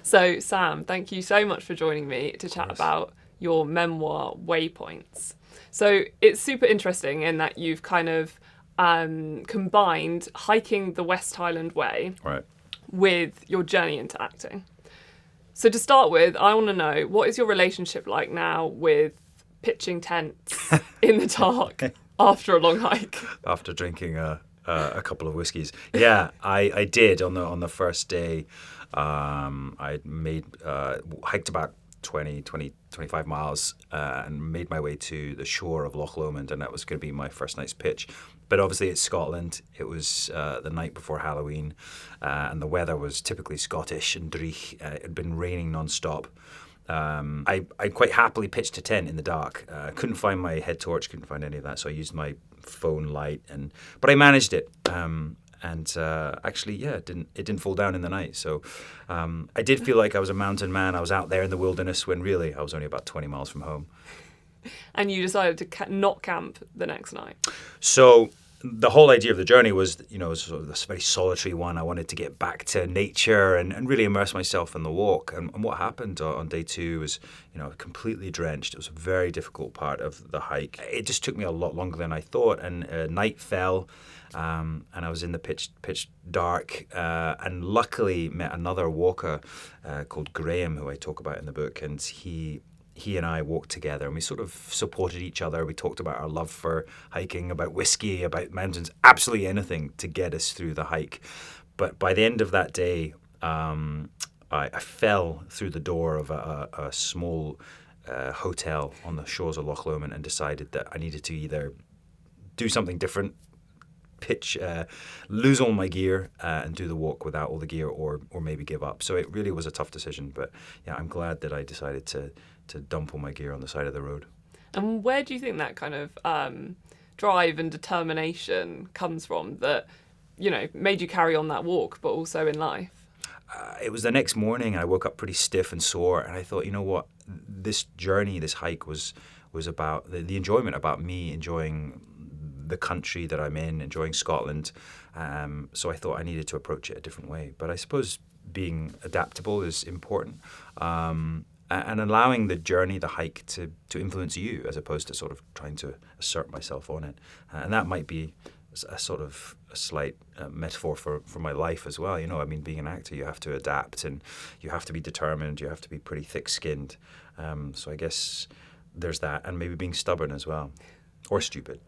So, Sam, thank you so much for joining me to chat about your memoir, Waypoints. So, it's super interesting in that you've kind of combined hiking the West Highland Way with your journey into acting. So, to start with, I want to know, what is your relationship like now with pitching tents in the dark after a long hike? After drinking a couple of whiskeys. Yeah, I did on the first day. I hiked about 25 miles and made my way to the shore of Loch Lomond, and that was going to be my first night's pitch. But obviously it's Scotland. It was the night before Halloween, and the weather was typically Scottish and dreich. It had been raining non-stop. I quite happily pitched a tent in the dark. Couldn't find my head torch, couldn't find any of that, so I used my phone light, but I managed it. Actually, it didn't fall down in the night. So I did feel like I was a mountain man. I was out there in the wilderness when really I was only about 20 miles from home. And you decided to not camp the next night. So the whole idea of the journey was, sort of this very solitary one. I wanted to get back to nature and really immerse myself in the walk. And what happened on day 2 was, completely drenched. It was a very difficult part of the hike. It just took me a lot longer than I thought. And night fell, and I was in the pitch dark. And luckily met another walker called Graham, who I talk about in the book. And he and I walked together and we sort of supported each other. We talked about our love for hiking, about whiskey, about mountains, absolutely anything to get us through the hike. But by the end of that day, I fell through the door of a small hotel on the shores of Loch Lomond and decided that I needed to either do something different, lose all my gear and do the walk without all the gear, or maybe give up. So it really was a tough decision, but yeah, I'm glad that I decided to dump all my gear on the side of the road. And where do you think that kind of drive and determination comes from that, made you carry on that walk, but also in life? It was the next morning. I woke up pretty stiff and sore, and I thought, you know what, this journey, this hike was about the enjoyment, about me enjoying the country that I'm in, enjoying Scotland. So I thought I needed to approach it a different way. But I suppose being adaptable is important. And allowing the journey, the hike, to influence you as opposed to sort of trying to assert myself on it. And that might be a sort of a slight metaphor for my life as well. Being an actor, you have to adapt and you have to be determined, you have to be pretty thick-skinned. So I guess there's that, and maybe being stubborn as well, or stupid.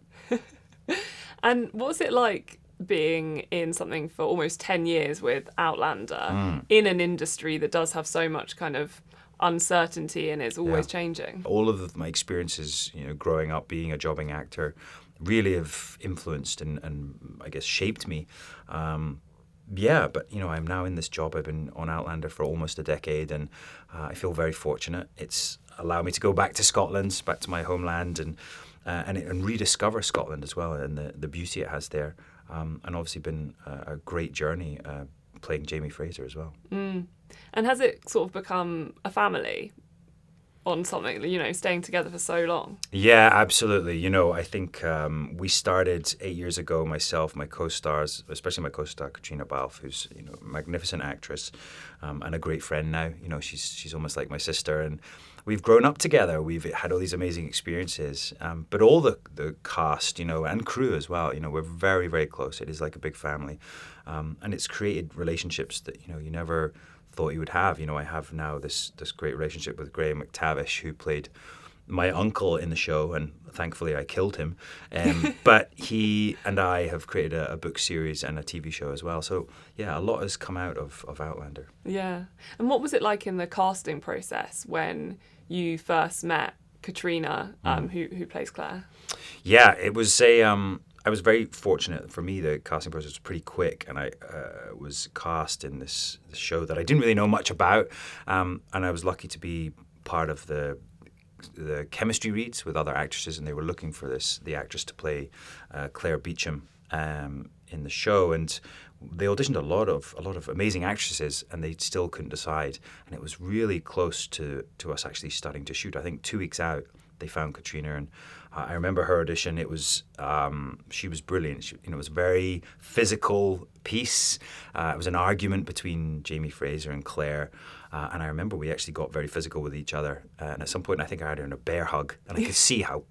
And what was it like being in something for almost 10 years with Outlander in an industry that does have so much kind of uncertainty and is always changing? All of my experiences, growing up being a jobbing actor, really have influenced and I guess shaped me. But I'm now in this job. I've been on Outlander for almost a decade, and I feel very fortunate. It's allowed me to go back to Scotland, back to my homeland, and rediscover Scotland as well, and the beauty it has there. And obviously been a great journey playing Jamie Fraser as well. And has it sort of become a family on something, staying together for so long? Yeah, absolutely. I think we started 8 years ago, myself, my co-stars, especially my co-star Caitriona Balfe, who's a magnificent actress and a great friend now. She's almost like my sister, and we've grown up together. We've had all these amazing experiences, but all the cast, and crew as well. We're very, very close. It is like a big family, and it's created relationships that you never thought you would have. I have now this great relationship with Graham McTavish, who played my uncle in the show, and thankfully I killed him. But he and I have created a book series and a TV show as well. So yeah, a lot has come out of Outlander. Yeah. And what was it like in the casting process when you first met Caitriona, who plays Claire? Yeah, it was I was very fortunate. For me, the casting process was pretty quick, and I was cast in this show that I didn't really know much about, and I was lucky to be part of the chemistry reads with other actresses, and they were looking for the actress to play Claire Beecham in the show, and they auditioned a lot of amazing actresses, and they still couldn't decide, and it was really close to us actually starting to shoot. I think 2 weeks out, they found Caitriona, and I remember her audition. It was she was brilliant. It was a very physical piece. It was an argument between Jamie Fraser and Claire, and I remember we actually got very physical with each other. And at some point, I think I had her in a bear hug, and I could see how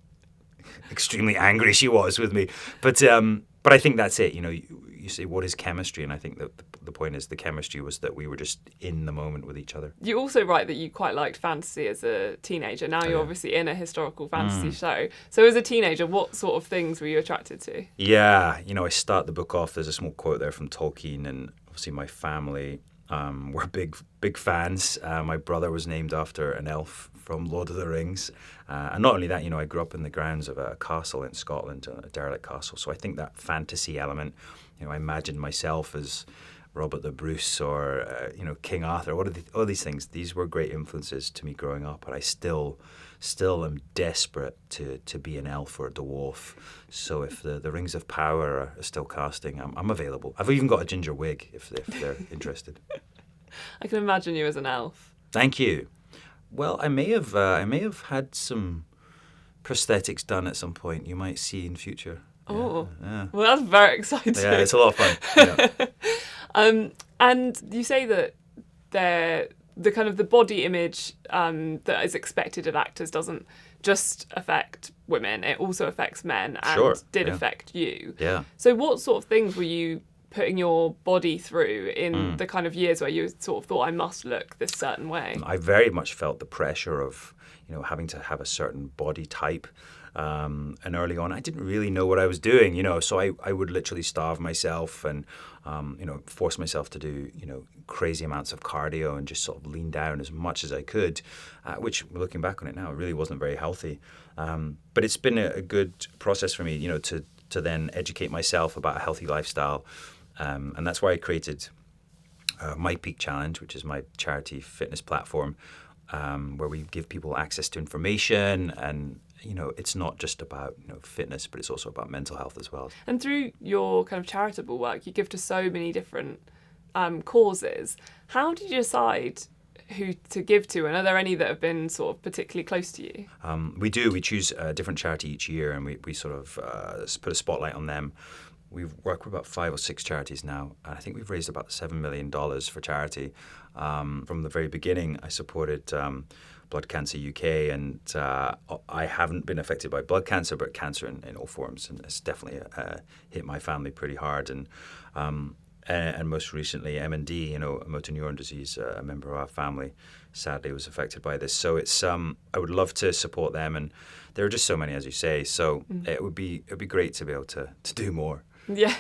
extremely angry she was with me. But I think that's it. You say, what is chemistry? And I think that the point is the chemistry was that we were just in the moment with each other. You also write that you quite liked fantasy as a teenager. Now you're obviously in a historical fantasy show. So as a teenager, what sort of things were you attracted to? Yeah, I start the book off, there's a small quote there from Tolkien, and obviously my family were big fans. My brother was named after an elf from Lord of the Rings. And not only that, I grew up in the grounds of a castle in Scotland, a derelict castle. So I think that fantasy element, I imagined myself as Robert the Bruce or, King Arthur. All these things, these were great influences to me growing up. And I still am desperate to be an elf or a dwarf. So if the Rings of Power are still casting, I'm available. I've even got a ginger wig if they're interested. I can imagine you as an elf. Thank you. Well, I may have had some prosthetics done at some point. You might see in future. Oh, yeah. Well, that's very exciting. Yeah, it's a lot of fun. Yeah. And you say that the kind of the body image that is expected of actors doesn't just affect women; it also affects men, and did affect you. Yeah. So, what sort of things were you putting your body through in the kind of years where you sort of thought, I must look this certain way? I very much felt the pressure of, having to have a certain body type. And early on, I didn't really know what I was doing, so I would literally starve myself and, force myself to do, crazy amounts of cardio and just sort of lean down as much as I could, which, looking back on it now, really wasn't very healthy. But it's been a good process for me, to then educate myself about a healthy lifestyle. And that's why I created My Peak Challenge, which is my charity fitness platform, where we give people access to information, and it's not just about fitness, but it's also about mental health as well. And through your kind of charitable work, you give to so many different causes. How did you decide who to give to, and are there any that have been sort of particularly close to you? We do. We choose a different charity each year, and we sort of put a spotlight on them. We've worked with about 5 or 6 charities now, and I think we've raised about $7 million for charity. From the very beginning, I supported Blood Cancer UK, and I haven't been affected by blood cancer, but cancer in all forms, and it's definitely hit my family pretty hard. And most recently, MND, a motor neuron disease, a member of our family, sadly was affected by this. So it's I would love to support them, and there are just so many, as you say. So it would be great to be able to do more. Yeah.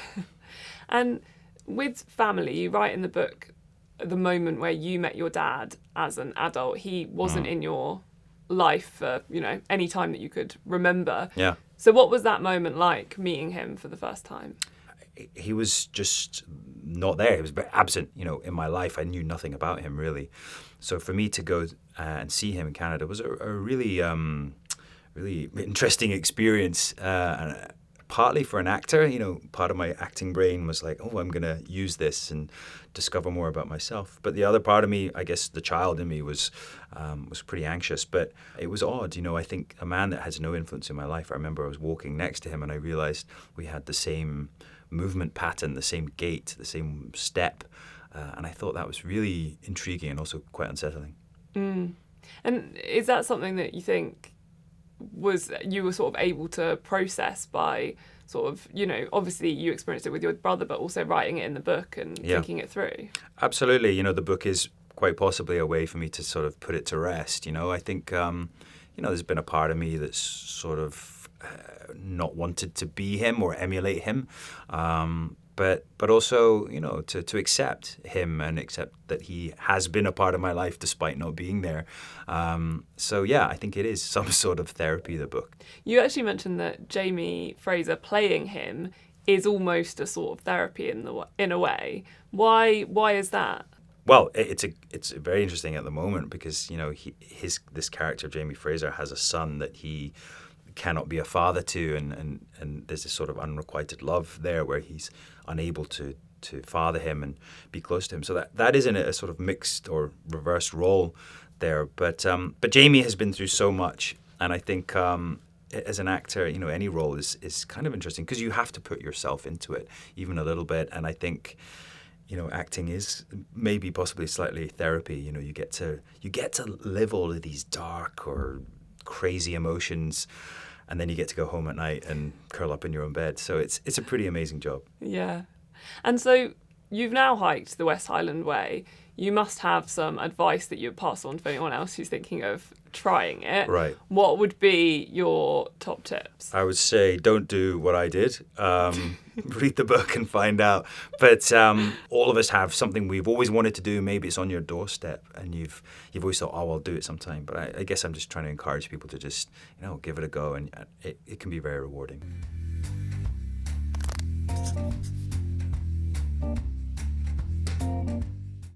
And with family, you write in the book the moment where you met your dad as an adult. He wasn't in your life for, any time that you could remember. Yeah. So what was that moment like, meeting him for the first time? He was just not there. He was very absent, in my life. I knew nothing about him, really. So for me to go and see him in Canada was a really, really interesting experience. And partly for an actor, part of my acting brain was like, oh, I'm going to use this and discover more about myself. But the other part of me, I guess the child in me was pretty anxious. But it was odd, I think a man that has no influence in my life. I remember I was walking next to him and I realized we had the same movement pattern, the same gait, the same step. And I thought that was really intriguing and also quite unsettling. And is that something that you think you were sort of able to process by sort of, obviously you experienced it with your brother, but also writing it in the book and thinking it through? Absolutely. The book is quite possibly a way for me to sort of put it to rest. I think, there's been a part of me that's sort of not wanted to be him or emulate him. But also, to accept him and accept that he has been a part of my life despite not being there. So, yeah, I think it is some sort of therapy, the book. You actually mentioned that Jamie Fraser playing him is almost a sort of therapy in a way. Why is that? Well, it's very interesting at the moment because, this character, Jamie Fraser, has a son that he cannot be a father to, and there's this sort of unrequited love there where he's unable to father him and be close to him. So that is in a sort of mixed or reversed role there. But Jamie has been through so much, and I think as an actor, you know, any role is kind of interesting because you have to put yourself into it even a little bit. And I think, you know, acting is maybe possibly slightly therapy. You know, you get to live all of these dark or crazy emotions, and then you get to go home at night and curl up in your own bed. So it's a pretty amazing job. Yeah. And so you've now hiked the West Highland Way. You must have some advice that you would pass on to anyone else who's thinking of trying it. Right. What would be your top tips? I would say don't do what I did. Read the book and find out. But all of us have something we've always wanted to do. Maybe it's on your doorstep, and you've always thought, oh, I'll do it sometime. But I guess I'm just trying to encourage people to just, you know, give it a go, and it can be very rewarding.